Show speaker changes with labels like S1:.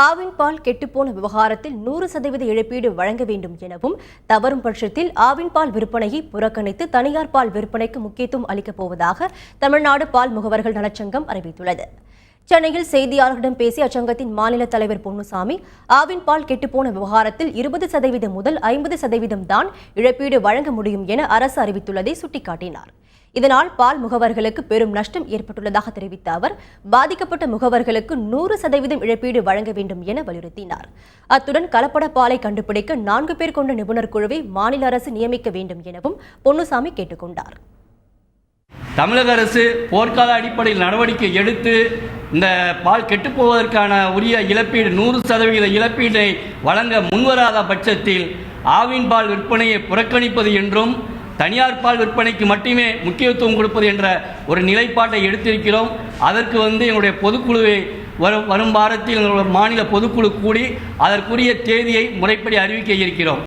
S1: ஆவின் பால் கெட்டுப்போன விவகாரத்தில் 100% இழப்பீடு வழங்க வேண்டும் எனவும், தவறும் பட்சத்தில் ஆவின் பால் விற்பனையை புறக்கணித்து தனியார் பால் விற்பனைக்கு முக்கியத்துவம் அளிக்கப் போவதாக தமிழ்நாடு பால் முகவர்கள் நலச்சங்கம் அறிவித்துள்ளது. சென்னையில் செய்தியாளர்களிடம் பேசிய அச்சங்கத்தின் மாநில தலைவர் பொன்னுசாமி, ஆவின் பால் கெட்டுப்போன விவகாரத்தில் 20% முதல் 50% தான் இழப்பீடு வழங்க முடியும் என அரசு அறிவித்துள்ளதை சுட்டிக்காட்டினார். இதனால் பால் முகவர்களுக்கு பெரும் நஷ்டம் ஏற்பட்டுள்ளதாக தெரிவித்த அவர், பாதிக்கப்பட்ட முகவர்களுக்கு 100% இழப்பீடு வழங்க வேண்டும் என வலியுறுத்தினார். அத்துடன் கலப்பட பாலை கண்டுபிடிக்க 4 பேர் கொண்ட நிபுணர் குழுவை மாநில அரசு நியமிக்க வேண்டும் எனவும் பொன்னுசாமி கேட்டுக் கொண்டார்.
S2: தமிழக அரசு போர்க்கால அடிப்படையில் நடவடிக்கை எடுத்து இந்த பால் கெட்டுப்போவதற்கான உரிய இழப்பீடு 100% இழப்பீட்டை வழங்க முன்வராத பட்சத்தில் ஆவின் பால் விற்பனையை புறக்கணிப்பது என்றும் தனியார் பால் விற்பனைக்கு மட்டுமே முக்கியத்துவம் கொடுப்பது என்ற ஒரு நிலைப்பாட்டை எடுத்திருக்கிறோம். அதற்கு எங்களுடைய பொதுக்குழுவை வரும் வாரத்தில் எங்களுடைய மாநில பொதுக்குழு கூடி அதற்குரிய தேதியை முறைப்படி அறிவிக்க இருக்கிறோம்.